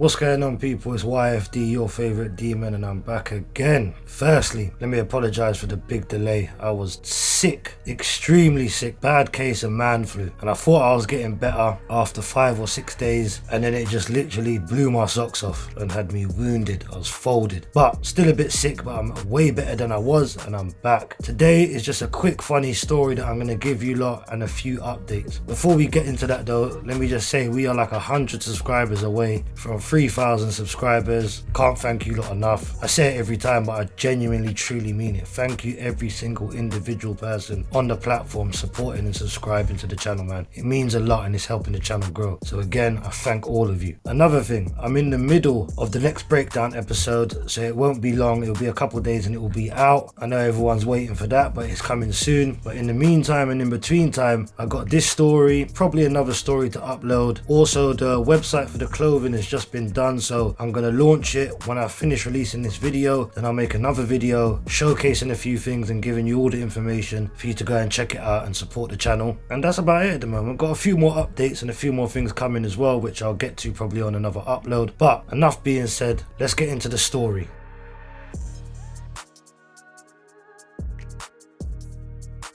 What's going on, people? It's YFD, your favorite demon, and I'm back again. Firstly, let me apologize for the big delay. I was sick, extremely sick, bad case of man flu, and I thought I was getting better after 5 or 6 days, and then it just literally blew my socks off and had me wounded. I was folded, but still a bit sick, but I'm way better than I was, and I'm back. Today is just a quick funny story that I'm going to give you lot and a few updates. Before we get into that though, let me just say we are like 100 subscribers away from 3,000 subscribers. Can't thank you lot enough. I say it every time, but I genuinely truly mean it. Thank you every single individual person on the platform supporting and subscribing to the channel, man. It means a lot and it's helping the channel grow. So again, I thank all of you. Another thing, I'm in the middle of the next breakdown episode, so it won't be long. It'll be a couple days and it will be out. I know everyone's waiting for that, but it's coming soon. But in the meantime and in between time, I got this story, probably another story to upload. Also, the website for the clothing has just been done, so I'm gonna launch it when I finish releasing this video. Then I'll make another video showcasing a few things and giving you all the information for you to go and check it out and support the channel. And that's about it at the moment. Got a few more updates and a few more things coming as well, which I'll get to probably on another upload. But enough being said, let's get into the story.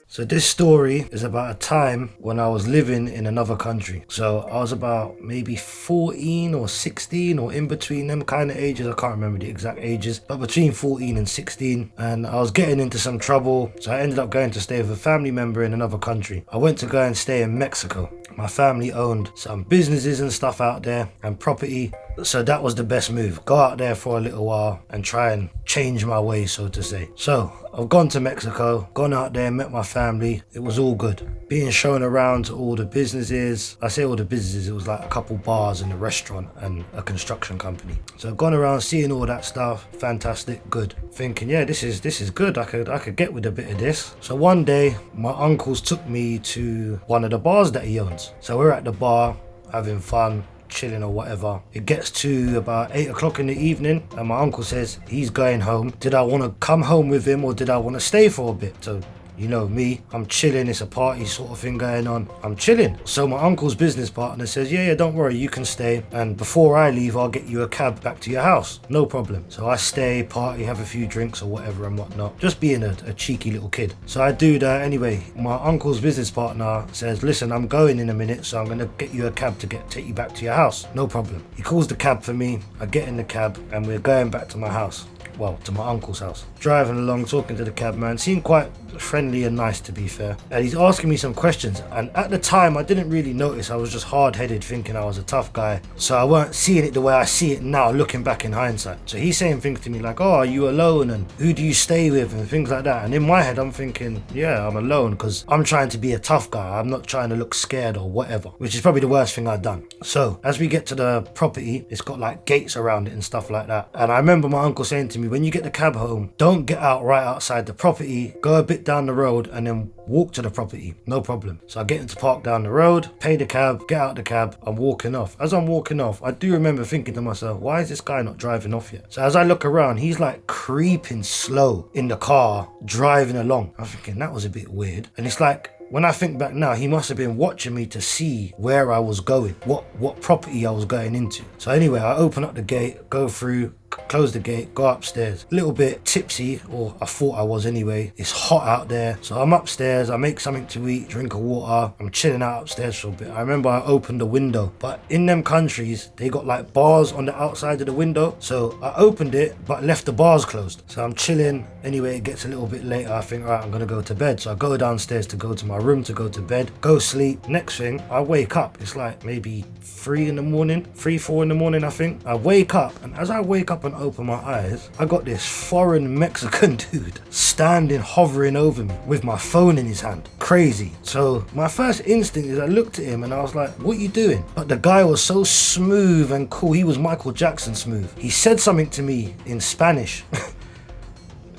So this story is about a time when I was living in another country. So I was about maybe 14 or 16 or in between them kind of ages. I can't remember the exact ages, but between 14 and 16. And I was getting into some trouble. So I ended up going to stay with a family member in another country. I went to go and stay in Mexico. My family owned some businesses and stuff out there and property. So that was the best move. Go out there for a little while and try and change my ways, so to say. So I've gone to Mexico, gone out there, met my family. It was all good. Being shown around to all the businesses. I say all the businesses, it was like a couple bars and a restaurant and a construction company. So I've gone around seeing all that stuff. Fantastic, good. Thinking, yeah, this is good. I could get with a bit of this. So one day, my uncles took me to one of the bars that he owns. So we're at the bar, having fun, chilling or whatever. It gets to about 8 o'clock in the evening and my uncle says he's going home. Did I want to come home with him or did I want to stay for a bit? So you know me, I'm chilling, it's a party sort of thing going on. I'm chilling. So my uncle's business partner says, yeah, don't worry, you can stay. And before I leave, I'll get you a cab back to your house. No problem. So I stay, party, have a few drinks or whatever and whatnot. Just being a cheeky little kid. So I do that anyway. My uncle's business partner says, listen, I'm going in a minute, so I'm going to get you a cab to take you back to your house. No problem. He calls the cab for me. I get in the cab and we're going back to my house. Well, to my uncle's house. Driving along, talking to the cab man, seemed quite friendly and nice to be fair. And he's asking me some questions, and at the time I didn't really notice. I was just hard-headed thinking I was a tough guy, so I weren't seeing it the way I see it now looking back in hindsight. So he's saying things to me like, oh, are you alone and who do you stay with and things like that. And in my head I'm thinking, yeah, I'm alone because I'm trying to be a tough guy. I'm not trying to look scared or whatever, which is probably the worst thing I've done. So as we get to the property, it's got like gates around it and stuff like that. And I remember my uncle saying to me, when you get the cab home, don't get out right outside the property, go a bit down the road and then walk to the property. No problem. So I get into park down the road, pay the cab, get out the cab, I'm walking off. As I'm walking off, I do remember thinking to myself, why is this guy not driving off yet? So as I look around, he's like creeping slow in the car, driving along. I'm thinking that was a bit weird. And it's like, when I think back now, he must have been watching me to see where I was going, what property I was going into. So anyway, I open up the gate, go through, close the gate, go upstairs. A little bit tipsy, or I thought I was anyway. It's hot out there. So I'm upstairs, I make something to eat, drink of water. I'm chilling out upstairs for a bit. I remember I opened the window, but in them countries, they got like bars on the outside of the window. So I opened it, but left the bars closed. So I'm chilling. Anyway, it gets a little bit later. I think, all right, I'm gonna go to bed. So I go downstairs to go to my room to go to bed, go sleep. Next thing, I wake up. It's like maybe 3 in the morning, 4 in the morning, I think. I wake up, and as I wake up and open my eyes, I got this foreign Mexican dude standing, hovering over me with my phone in his hand. Crazy. So my first instinct is I looked at him and I was like, what are you doing? But the guy was so smooth and cool. He was Michael Jackson smooth. He said something to me in Spanish.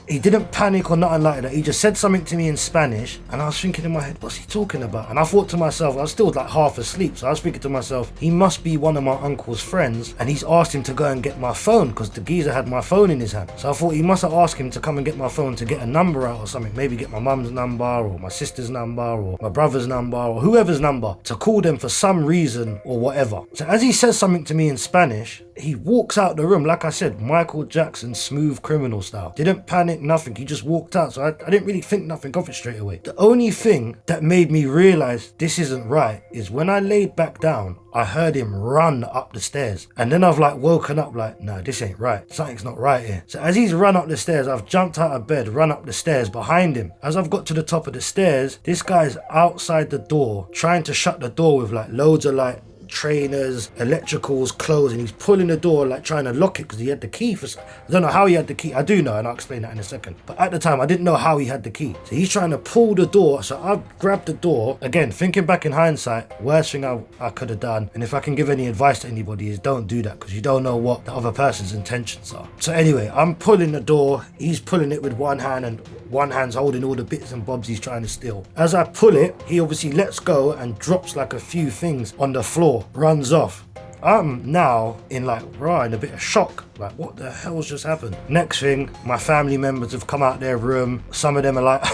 he didn't panic or nothing like that. He just said something to me in Spanish, and I was thinking in my head, what's he talking about? And I thought to myself, I was still like half asleep, so I was thinking to myself, he must be one of my uncle's friends, and he's asked him to go and get my phone, because the geezer had my phone in his hand. So I thought he must have asked him to come and get my phone to get a number out or something, maybe get my mum's number or my sister's number or my brother's number or whoever's number, to call them for some reason or whatever. So as he says something to me in Spanish, he walks out the room, like I said, Michael Jackson, Smooth Criminal style. Didn't panic, nothing. He just walked out. So I didn't really think nothing of it straight away. The only thing that made me realize this isn't right is when I laid back down, I heard him run up the stairs. And then I've like woken up like, nah, this ain't right. Something's not right here. So as he's run up the stairs, I've jumped out of bed, run up the stairs behind him. As I've got to the top of the stairs, this guy's outside the door, trying to shut the door with like loads of like trainers, electricals, clothes, and he's pulling the door like trying to lock it because he had the key for I don't know how he had the key. I do know, and I'll explain that in a second, but at the time I didn't know how he had the key. So he's trying to pull the door, so I've grabbed the door. Again, thinking back in hindsight, worst thing I could have done, and if I can give any advice to anybody, is don't do that, because you don't know what the other person's intentions are. So anyway, I'm pulling the door, he's pulling it with one hand, and one hand's holding all the bits and bobs he's trying to steal. As I pull it, he obviously lets go and drops like a few things on the floor, runs off. I'm now in a bit of shock. Like, what the hell's just happened? Next thing, my family members have come out their room. Some of them are like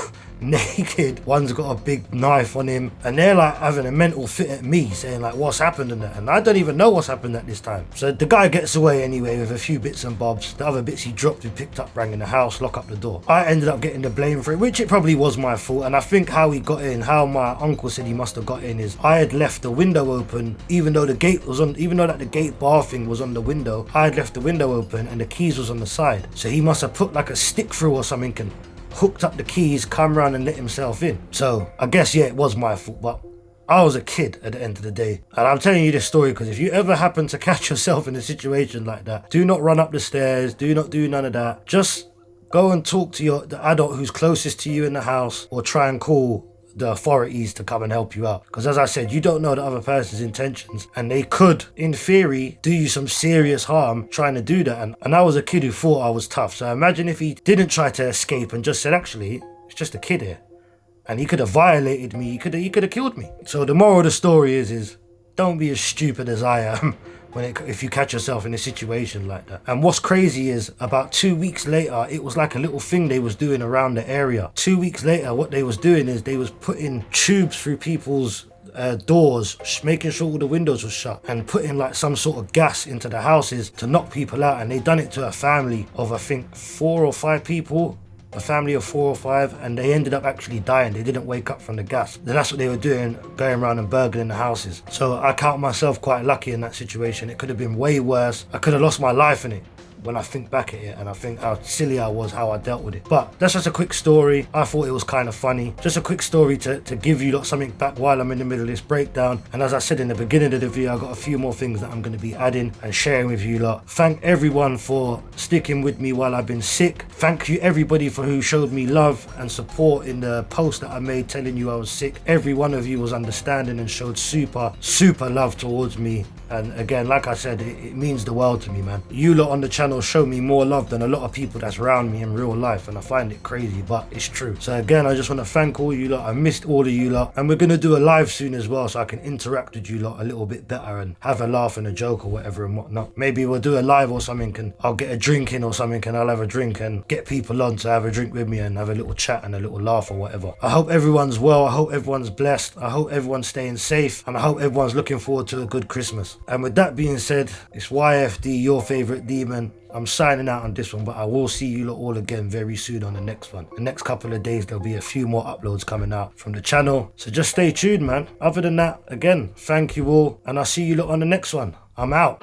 naked. One's got a big knife on him, and they're like having a mental fit at me, saying like, what's happened and that. And I don't even know what's happened at this time. So the guy gets away anyway with a few bits and bobs. The other bits he dropped, we picked up, rang in the house, lock up the door. I ended up getting the blame for it, which it probably was my fault. And I think how he got in, how my uncle said he must have got in, is I had left the window open, even though the gate was on, even though that the gate bar thing was on the window. I had left the window open and the keys was on the side. So he must have put like a stick through or something and hooked up the keys, come around and let himself in. So I guess, yeah, it was my fault, but I was a kid at the end of the day. And I'm telling you this story because if you ever happen to catch yourself in a situation like that, do not run up the stairs, do not do none of that. Just go and talk to the adult who's closest to you in the house, or try and call the authorities to come and help you out, because as I said, you don't know the other person's intentions, and they could in theory do you some serious harm trying to do that. And I was a kid who thought I was tough, so imagine if he didn't try to escape and just said, actually, it's just a kid here, and he could have violated me, he could have killed me. So the moral of the story is don't be as stupid as I am if you catch yourself in a situation like that. And what's crazy is about 2 weeks later, it was like a little thing they was doing around the area. 2 weeks later, what they was doing is they was putting tubes through people's doors, making sure all the windows were shut, and putting like some sort of gas into the houses to knock people out. And they done it to a family of, I think, 4 or 5 people. A family of 4 or 5, and they ended up actually dying. They didn't wake up from the gas. Then that's what they were doing, going around and burgling the houses. So I count myself quite lucky in that situation. It could have been way worse. I could have lost my life in it when I think back at it, and I think how silly I was, how I dealt with it. But that's just a quick story. I thought it was kind of funny. Just a quick story to give you lot something back while I'm in the middle of this breakdown. And as I said in the beginning of the video, I got a few more things that I'm going to be adding and sharing with you lot. Thank everyone for sticking with me while I've been sick. Thank you everybody for who showed me love and support in the post that I made telling you I was sick. Every one of you was understanding and showed super love towards me. And again, like I said, it means the world to me, man. You lot on the channel show me more love than a lot of people that's around me in real life, and I find it crazy, but it's true. So again, I just want to thank all you lot. I missed all of you lot, and we're going to do a live soon as well, so I can interact with you lot a little bit better and have a laugh and a joke or whatever and whatnot. Maybe we'll do a live or something, and I'll get a drink in or something, and I'll have a drink and get people on to have a drink with me and have a little chat and a little laugh or whatever. I hope everyone's well. I hope everyone's blessed. I hope everyone's staying safe, and I hope everyone's looking forward to a good Christmas. And with that being said, it's YFD, your favorite demon. I'm signing out on this one, but I will see you lot all again very soon on the next one. The next couple of days, there'll be a few more uploads coming out from the channel. So just stay tuned, man. Other than that, again, thank you all, and I'll see you lot on the next one. I'm out.